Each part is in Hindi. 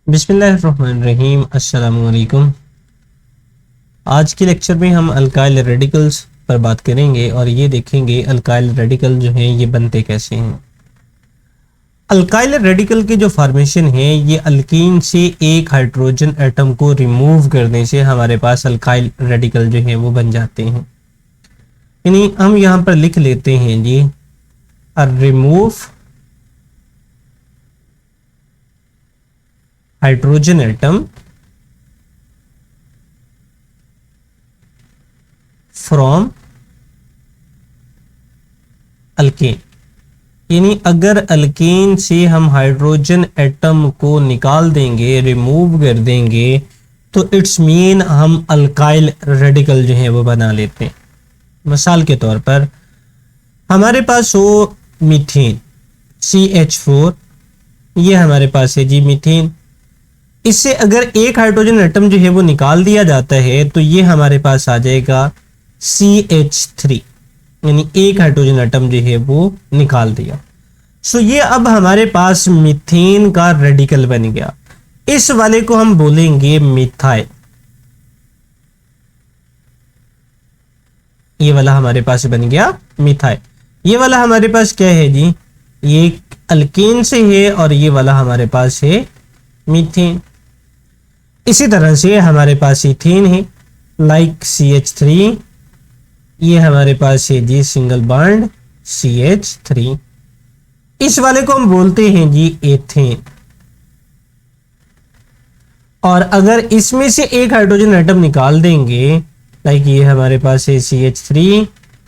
बिस्मिल्लाहिर्रहमानिर्रहीम। अस्सलामु अलैकुम। आज के लेक्चर में हम अल्काइल रेडिकल्स पर बात करेंगे और ये देखेंगे अल्काइल रेडिकल जो हैं ये बनते कैसे हैं। अल्काइल रेडिकल की जो फॉर्मेशन है ये अल्कीन से एक हाइड्रोजन एटम को रिमूव करने से हमारे पास अल्काइल रेडिकल जो है वो बन जाते हैं। यानी हम यहाँ पर लिख लेते हैं जी remove hydrogen atom from alkane. यानी अगर अल्केन से हम हाइड्रोजन एटम को निकाल देंगे, रिमूव कर देंगे, तो इट्स मीन हम अल्काइल रेडिकल जो है वो बना लेते हैं। मिसाल के तौर पर हमारे पास हो मीथेन CH4, ये हमारे पास है जी मीथेन। इससे अगर एक हाइड्रोजन एटम जो है वो निकाल दिया जाता है तो ये हमारे पास आ जाएगा CH3, यानी एक हाइड्रोजन एटम जो है वो निकाल दिया। सो ये अब हमारे पास मीथेन का रेडिकल बन गया। इस वाले को हम बोलेंगे मिथाइल। ये वाला हमारे पास बन गया मिथाइल। ये वाला हमारे पास क्या है जी, ये अल्केन से है और ये वाला हमारे पास है मीथेन। इसी तरह से हमारे पास इथेन है लाइक CH3, ये हमारे पास है जी सिंगल बॉन्ड CH3। इस वाले को हम बोलते हैं जी एथेन। और अगर इसमें से एक हाइड्रोजन एटम निकाल देंगे, लाइक ये हमारे पास है CH3,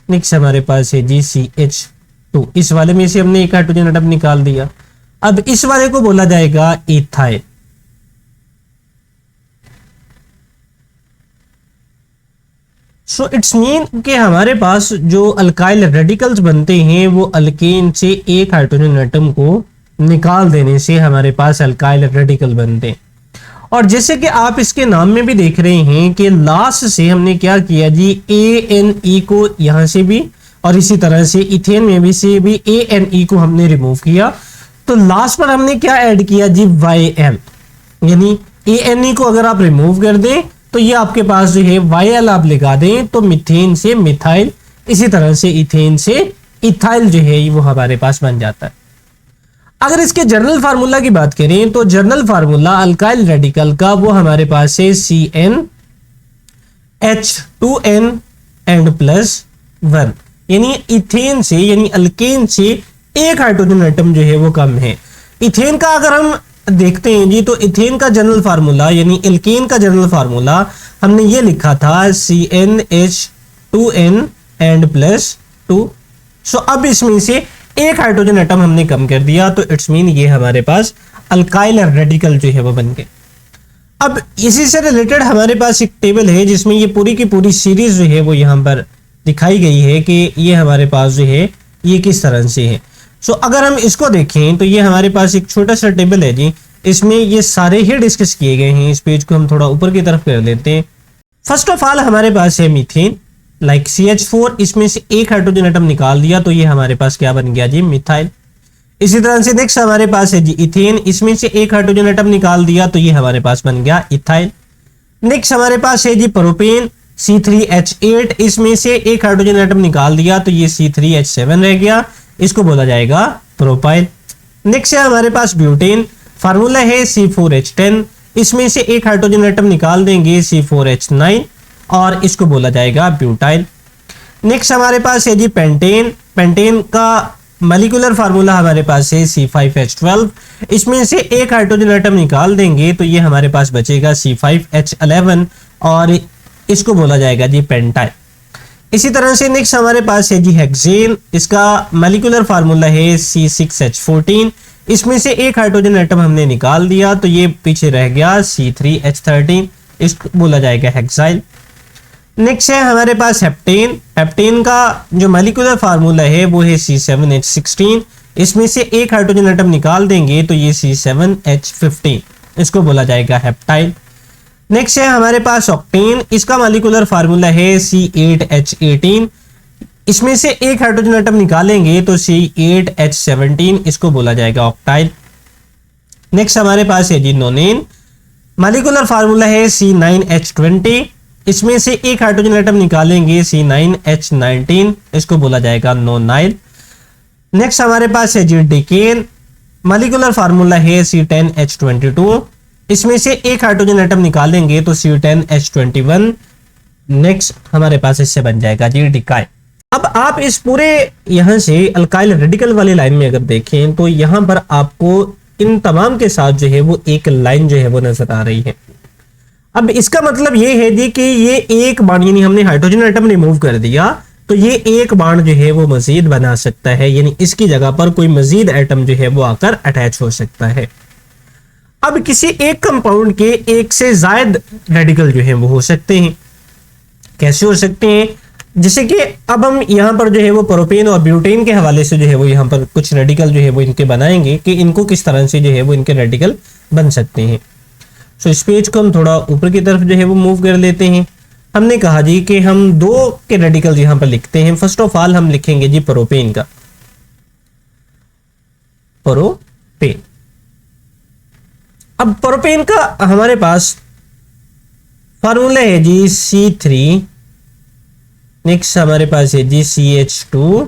नेक्स्ट हमारे पास है जी CH2। इस वाले में से हमने एक हाइड्रोजन एटम निकाल दिया। अब इस वाले को बोला जाएगा इथाइल। सो इट्स मीन कि हमारे पास जो अल्काइल रेडिकल्स बनते हैं वो अल्केन से एक हाइड्रोजन एटम को निकाल देने से हमारे पास अल्काइल रेडिकल बनते हैं। और जैसे कि आप इसके नाम में भी देख रहे हैं कि लास्ट से हमने क्या किया जी, ANE को यहां से भी और इसी तरह से इथेन में भी से भी ANE को हमने रिमूव किया। तो लास्ट पर हमने क्या ऐड किया जी, YL। यानी ANE को अगर आप रिमूव कर दें तो ये आपके पास जो है YL आप लगा दें तो मीथेन से मिथाइल, इसी तरह से इथेन से इथाइल जो है वो हमारे पास बन जाता है। अगर इसके जर्नल फार्मूला की बात करें तो जर्नल फार्मूला अल्काइल रेडिकल का वो हमारे पास है CnH2n एंड +1। यानी इथेन से यानी अल्केन से एक हाइड्रोजन एटम जो है वो कम है। इथेन का अगर हम देखते हैं जी तो इथेन का जनरल फार्मूला यानी एल्केन का जनरल फार्मूला हमने ये लिखा था CnH2n एंड +2। सो अब इसमें से एक हाइड्रोजन एटम हमने कम कर दिया तो इट्स मीन ये हमारे पास अल्काइल रेडिकल जो है वो बन गए। अब इसी से रिलेटेड हमारे पास एक टेबल है जिसमें ये पूरी की पूरी सीरीज जो है वो यहाँ पर दिखाई गई है कि ये हमारे पास जो है ये किस तरह से है। सो अगर हम इसको देखें तो ये हमारे पास एक छोटा सा टेबल है जी, इसमें ये सारे ही डिस्कस किए गए हैं। इस पेज को हम थोड़ा ऊपर की तरफ कर लेते हैं। फर्स्ट ऑफ ऑल हमारे पास है मीथेन लाइक CH4, इसमें से एक हाइड्रोजन एटम निकाल दिया तो ये हमारे पास क्या बन गया जी, मिथाइल। इसी तरह से नेक्स्ट हमारे पास है जी इथेन, इसमें से एक हाइड्रोजन एटम निकाल दिया तो ये हमारे पास बन गया इथाइल। नेक्स्ट हमारे पास है जी प्रोपेन C3H8, इसमें से एक हाइड्रोजन एटम निकाल दिया तो ये C3H7 रह गया, इसको बोला जाएगा प्रोपाइल। नेक्स्ट है हमारे पास ब्यूटेन, फार्मूला है C4H10, इसमें से एक हाइड्रोजन एटम निकाल देंगे C4H9 और इसको बोला जाएगा ब्यूटाइल। नेक्स्ट हमारे पास है जी पेंटेन, पेंटेन का मॉलिक्यूलर फार्मूला हमारे पास है C5H12, इसमें से एक हाइड्रोजन एटम निकाल देंगे तो ये हमारे पास बचेगा C5H11 और इसको बोला जाएगा जी पेंटाइल। इसी तरह से नेक्स्ट हमारे पास है जी हेक्सेन, इसका मॉलिक्यूलर फार्मूला है C6H14, इसमें से एक हाइड्रोजन एटम हमने निकाल दिया तो ये पीछे रह गया C3H13, इसको बोला जाएगा हेक्साइल। नेक्स्ट है हमारे पास हेप्टेन, हेप्टेन का जो मॉलिक्यूलर फार्मूला है वो है C7H16, इसमें से एक हाइड्रोजन एटम निकाल देंगे तो ये C7H15, इसको बोला जाएगा हेप्टाइल। नेक्स्ट है हमारे पास ऑक्टेन, इसका मॉलिक्यूलर फार्मूला है C8H18, इसमें से एक हाइड्रोजन एटम निकालेंगे तो C8H17, इसको बोला जाएगा ऑक्टाइल। नेक्स्ट हमारे पास है जी नोनिन, मॉलिक्यूलर फार्मूला है C9H20, इसमें से एक हाइड्रोजन एटम निकालेंगे C9H19, इसको बोला जाएगा नोनाइल। नेक्स्ट हमारे पास है जी डिकेन, मॉलिक्यूलर फार्मूला है C10H22, इसमें से एक हाइड्रोजन एटम निकालेंगे तो C10H21, नेक्स्ट हमारे पास इससे बन जाएगा जी डिकाई। अब आप इस पूरे यहां से अल्काइल रेडिकल वाली लाइन में अगर देखें तो यहां पर आपको इन तमाम के साथ जो है वो एक लाइन जो है वो नजर आ रही है। अब इसका मतलब ये है जी कि ये एक बाण, यानी हमने हाइड्रोजन एटम रिमूव कर दिया तो ये एक बाण जो है वो मजीद बना सकता है, यानी इसकी जगह पर कोई मजीद एटम जो है वो आकर अटैच हो सकता है। अब किसी एक कंपाउंड के एक से ज्यादा रेडिकल जो है वो हो सकते हैं। कैसे हो सकते हैं? जैसे कि अब हम यहाँ पर जो है वो प्रोपेन और ब्यूटेन के हवाले से जो है वो यहाँ पर कुछ रेडिकल जो है वो इनके बनाएंगे कि इनको किस तरह से जो है वो इनके रेडिकल बन सकते हैं। सो इस पेज को हम थोड़ा ऊपर की तरफ जो है वो मूव कर लेते हैं। हमने कहा जी कि हम दो के रेडिकल यहाँ पर लिखते हैं। फर्स्ट ऑफ ऑल हम लिखेंगे जी प्रोपेन का, प्रोपेन। अब प्रोपेन का हमारे पास फार्मूला है जी C3, नेक्स्ट हमारे पास है जी CH2,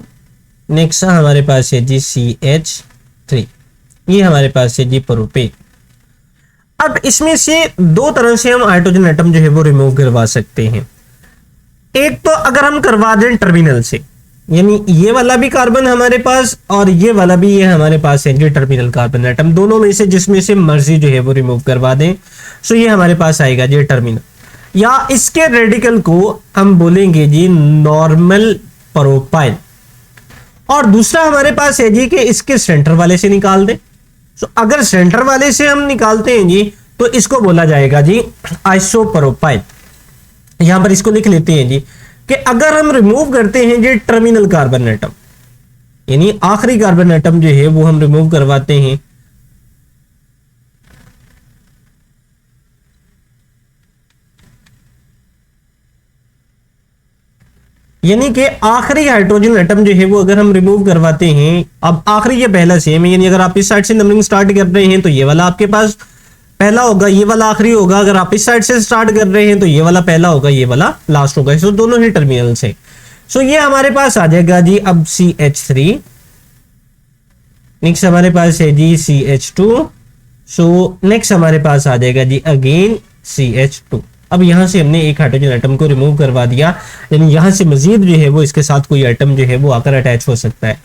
नेक्स्ट हमारे पास है जी CH3, ये हमारे पास है जी प्रोपेन। अब इसमें से दो तरह से हम हाइड्रोजन एटम जो है वो रिमूव करवा सकते हैं। एक तो अगर हम करवा दें टर्मिनल से, यानी ये वाला भी कार्बन हमारे पास और ये वाला भी ये हमारे पास है जी टर्मिनल कार्बन एटम, दोनों में से जिसमें से मर्जी जो है वो रिमूव करवा दें, सो ये हमारे पास आएगा जी टर्मिनल। या इसके रेडिकल को हम बोलेंगे जी नॉर्मल प्रोपाइल। और दूसरा हमारे पास है जी कि इसके सेंटर वाले से निकाल दें। तो अगर सेंटर वाले से हम निकालते हैं जी तो इसको बोला जाएगा जी आइसोप्रोपाइल। यहां पर इसको लिख लेते हैं जी कि अगर हम रिमूव करते हैं जी टर्मिनल कार्बन एटम, यानी आखिरी कार्बन एटम जो है वो हम रिमूव करवाते हैं, यानी कि आखिरी हाइड्रोजन एटम जो है वो अगर हम रिमूव करवाते हैं, अब आखिरी ये पहला सेम है, यानी अगर आप इस साइड से नंबरिंग स्टार्ट कर रहे हैं तो ये वाला आपके पास पहला होगा, ये वाला आखिरी होगा। अगर आप इस साइड से स्टार्ट कर रहे हैं तो ये वाला पहला होगा, ये वाला लास्ट होगा। सो दोनों ही टर्मिनल से। सो ये हमारे पास आ जाएगा जी अब CH3, नेक्स्ट हमारे पास है जी CH2, सो नेक्स्ट हमारे पास आ जाएगा जी अगेन CH2। अब यहां से हमने एक हाइड्रोजन एटम को रिमूव करवा दिया, यानी यहां से मजीद जो है वो इसके साथ कोई एटम जो है वो आकर अटैच हो सकता है।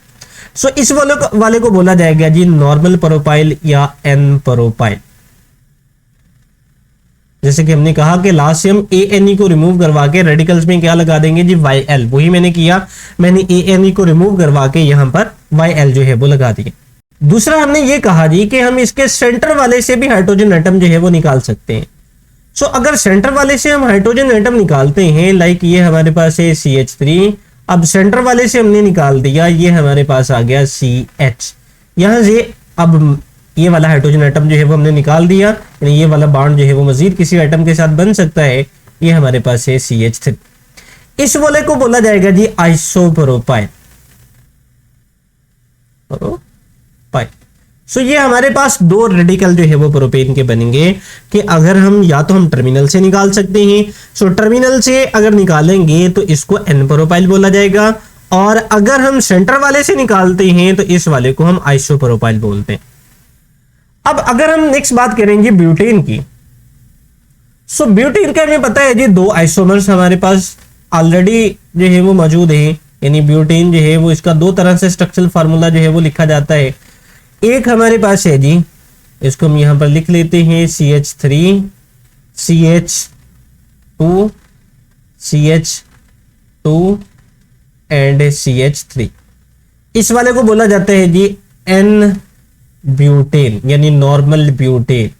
सो इस वाले को बोला जाएगा जी नॉर्मल प्रोपाइल या एन प्रोपाइल। जैसे कि हमने कहा कि लास्ट से हम ANE को रिमूव करवा के रेडिकल्स में क्या लगा देंगे जी YL, वही मैंने किया, मैंने ANE को रिमूव करवा के यहां पर YL जो है वो लगा दिए। दूसरा हमने ये कहा जी कि हम इसके सेंटर वाले से भी हाइड्रोजन एटम जो है वो निकाल सकते हैं। सो अगर सेंटर वाले से हम हाइड्रोजन एटम निकालते हैं, लाइक ये हमारे पास है CH3, अब सेंटर वाले से हमने निकाल दिया, ये हमारे पास आ गया CH। यहां से अब ये वाला हाइड्रोजन एटम जो है वो हमने निकाल दिया, यानी ये वाला बॉन्ड जो है वो मजीद किसी एटम के साथ बन सकता है। ये हमारे पास है CH3। इस वाले को बोला जाएगा जी आइसोप्रोपाइल। सो ये हमारे पास दो रेडिकल जो है वो प्रोपेन के बनेंगे कि अगर हम या तो हम टर्मिनल से निकाल सकते हैं, सो टर्मिनल से अगर निकालेंगे तो इसको एन प्रोपाइल बोला जाएगा, और अगर हम सेंटर वाले से निकालते हैं तो इस वाले को हम आइसोप्रोपाइल बोलते हैं। अब अगर हम नेक्स्ट बात करेंगे ब्यूटेन की, सो ब्यूटेन का हमें पता है जी दो आइसोमर्स हमारे पास ऑलरेडी जो है वो मौजूद है, यानी ब्यूटेन जो है वो इसका दो तरह से स्ट्रक्चरल फार्मूला जो है वो लिखा जाता है। एक हमारे पास है जी, इसको हम यहां पर लिख लेते हैं CH3 CH2 CH2 and CH3। इस वाले को बोला जाता है जी N ब्यूटेन, यानी नॉर्मल ब्यूटेन।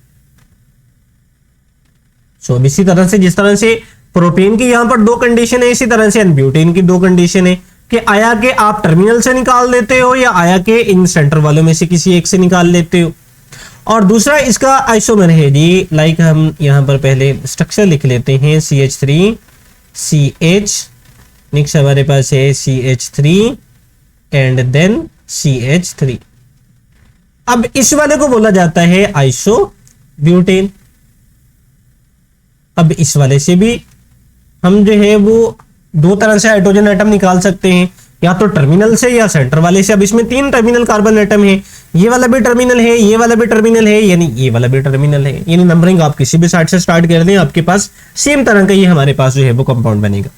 सो इसी तरह से जिस तरह से प्रोपेन की यहां पर दो कंडीशन है, इसी तरह से एन ब्यूटेन की दो कंडीशन है कि आया के आप टर्मिनल से निकाल लेते हो या आया के इन सेंटर वालों में से किसी एक से निकाल लेते हो। और दूसरा इसका आइसोमर है जी, लाइक हम यहां पर पहले स्ट्रक्चर लिख लेते हैं CH3 CH, नेक्स्ट हमारे पास है CH3 एंड देन CH3। अब इस वाले को बोला जाता है आइसोब्यूटेन। अब इस वाले से भी हम जो है वो दो तरह से हाइड्रोजन एटम निकाल सकते हैं, या तो टर्मिनल से या सेंटर वाले से। अब इसमें 3 टर्मिनल कार्बन एटम है, ये वाला भी टर्मिनल है, ये वाला भी टर्मिनल है, यानी ये वाला भी टर्मिनल है। यानी नंबरिंग आप किसी भी साइड से स्टार्ट कर दें, आपके पास सेम तरह का ये हमारे पास जो है वो कंपाउंड बनेगा।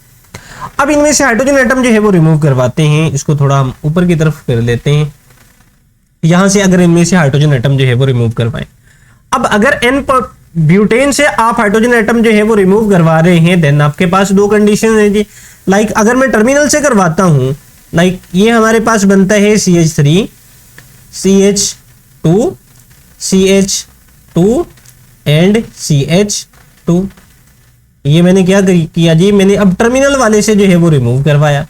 अब इनमें से हाइड्रोजन एटम जो है वो रिमूव करवाते हैं, इसको थोड़ा हम ऊपर की तरफ कर लेते हैं। यहां से अगर इनमें से हाइड्रोजन एटम जो है वो रिमूव करवाएं, अब अगर एन ब्यूटेन से आप हाइड्रोजन एटम जो है वो रिमूव करवा रहे हैं, देन आपके पास दो कंडीशन है जी। लाइक अगर मैं टर्मिनल से करवाता हूं, लाइक ये हमारे पास बनता है CH3 CH2 CH2 and CH2। ये मैंने क्या किया जी, मैंने अब टर्मिनल वाले से जो है वो रिमूव करवाया।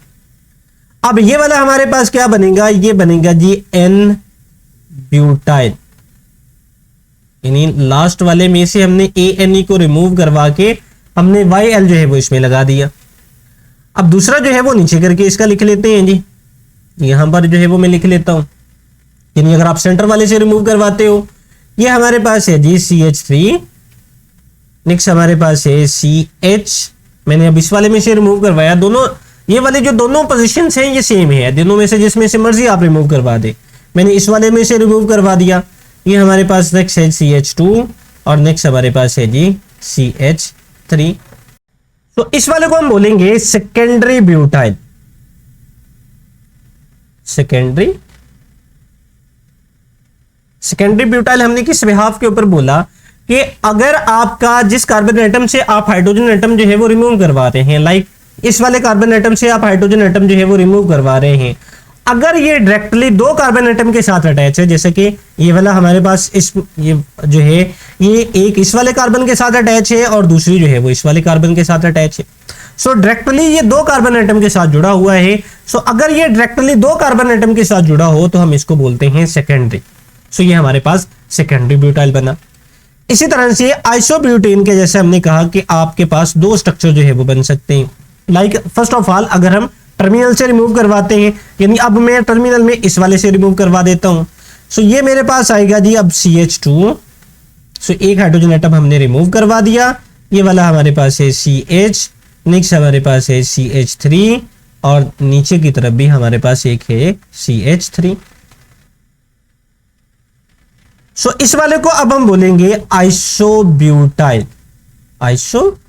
अब ये वाला हमारे पास क्या बनेगा, ये बनेगा जी N ब्यूटाइल। यानी लास्ट वाले में से हमने ANE को रिमूव करवा के हमने YL जो है वो इसमें लगा दिया। अब दूसरा जो है वो नीचे करके इसका लिख लेते हैं जी, यहां पर जो है वो मैं लिख लेता हूं। यानी अगर आप सेंटर वाले से रिमूव करवाते हो, ये हमारे पास है जी CH3, नेक्स्ट हमारे पास है CH। मैंने अब इस वाले में से रिमूव करवाया, दोनों ये वाले जो दोनों पोजीशंस हैं ये सेम है, दोनों में से जिसमें से मर्जी आप रिमूव करवा दे। मैंने इस वाले में से रिमूव करवा दिया, ये हमारे पास नेक्स्ट है CH2 और नेक्स्ट हमारे पास है जी CH3। तो इस वाले को हम बोलेंगे सेकेंडरी ब्यूटाइल। सेकेंडरी ब्यूटाइल हमने किस बिहाफ के ऊपर बोला कि अगर आपका जिस कार्बन एटम से आप हाइड्रोजन एटम जो है वो रिमूव करवा रहे हैं, लाइक इस वाले कार्बन एटम से आप हाइड्रोजन एटम जो है वो रिमूव करवा रहे हैं, अगर ये डायरेक्टली दो कार्बन एटम के साथ अटैच है, जैसे कि ये वाला हमारे पास ये जो है ये एक इस वाले कार्बन के साथ अटैच है और दूसरी जो है वो इस वाले कार्बन के साथ अटैच है। सो डायरेक्टली ये दो कार्बन एटम के साथ जुड़ा हुआ है। सो अगर ये डायरेक्टली दो कार्बन एटम के साथ जुड़ा हो तो हम इसको बोलते हैं सेकेंडरी। सो ये हमारे पास सेकेंडरी ब्यूटाइल बना। इसी तरह से आइसोब्यूटेन के जैसे हमने कहा कि आपके पास दो स्ट्रक्चर जो है वो बन सकते हैं। लाइक फर्स्ट ऑफ ऑल अगर हम टर्मिनल से रिमूव करवाते हैं, यानी अब मैं टर्मिनल में इस वाले से रिमूव करवा देता हूं, सो ये मेरे पास आएगा जी अब CH2। सो एक हाइड्रोजन एटम हमने रिमूव करवा दिया, ये वाला हमारे पास है CH, नेक्स्ट हमारे पास है CH3 और नीचे की तरफ भी हमारे पास एक है CH3। सो इस वाले को अब हम बोलेंगे आइसोब्यूटाइल। आइसोब्यूटाइल।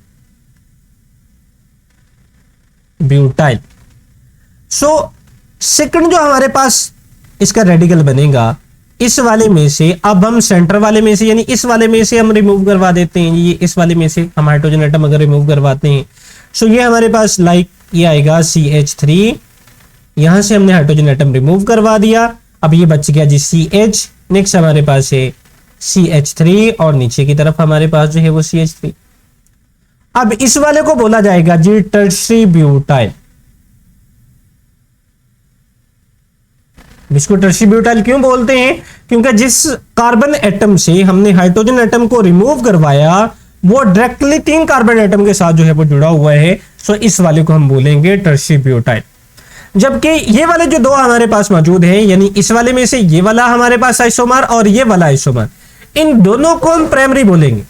सो सेकंड जो हमारे पास इसका रेडिकल बनेगा, इस वाले में से अब हम सेंटर वाले में से यानी इस वाले में से हम रिमूव करवा देते हैं। ये इस वाले में से हम हाइड्रोजन एटम अगर रिमूव करवाते हैं, सो ये हमारे पास लाइक ये आएगा CH3, यहां से हमने हाइड्रोजन एटम रिमूव करवा दिया, अब ये बच गया जी CH, नेक्स्ट हमारे पास है CH3 और नीचे की तरफ हमारे पास जो है वो CH3। अब इस वाले को बोला जाएगा जी टर्शरी ब्यूटाइल। इसको टर्शरी ब्यूटाइल क्यों बोलते हैं, क्योंकि जिस कार्बन एटम से हमने हाइड्रोजन एटम को रिमूव करवाया वो डायरेक्टली 3 कार्बन एटम के साथ जो है वो जुड़ा हुआ है। सो इस वाले को हम बोलेंगे टर्शरी ब्यूटाइल। जबकि ये वाले जो दो हमारे पास मौजूद हैं, यानी इस वाले में से ये वाला हमारे पास आइसोमर और ये वाला आइसोमर, इन दोनों को हम प्राइमरी बोलेंगे।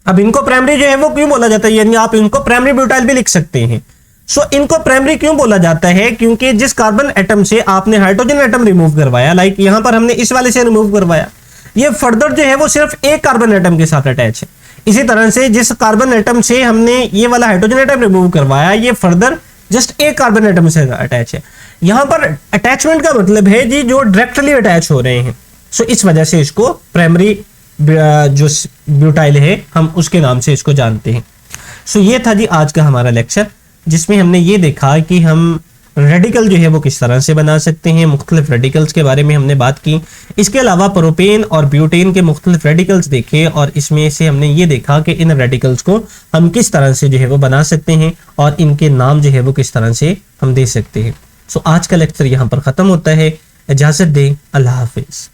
अब इनको प्राइमरी जो है वो क्यों बोला जाता है, यानी आप इनको प्राइमरी ब्यूटाइल भी लिख सकते हैं। सो इनको प्राइमरी क्यों बोला जाता है, क्योंकि जिस कार्बन एटम से आपने हाइड्रोजन एटम रिमूव करवाया, लाइक यहां पर हमने इस वाले से रिमूव करवाया, ये फर्दर जो है वो सिर्फ एक कार्बन एटम के साथ अटैच है। इसी तरह से जिस कार्बन एटम से हमने ये वाला हाइड्रोजन एटम रिमूव करवाया, ये फर्दर जस्ट एक कार्बन एटम से अटैच है। यहां पर अटैचमेंट का मतलब है जी जो डायरेक्टली अटैच हो रहे हैं। सो इस वजह से इसको प्राइमरी जो ब्यूटाइल है हम उसके नाम से इसको जानते हैं। सो ये था जी आज का हमारा लेक्चर, जिसमें हमने ये देखा कि हम रेडिकल जो है वो किस तरह से बना सकते हैं, मुख्तलिफ रेडिकल्स के बारे में हमने बात की। इसके अलावा प्रोपेन और ब्यूटेन के मुख्तलिफ रेडिकल्स देखे और इसमें से हमने ये देखा कि इन रेडिकल्स को हम किस तरह से जो है वो बना सकते हैं और इनके नाम जो है वो किस तरह से हम दे सकते हैं। सो आज का लेक्चर यहाँ पर ख़त्म होता है। इजाज़त दें, अल्लाह हाफिज़।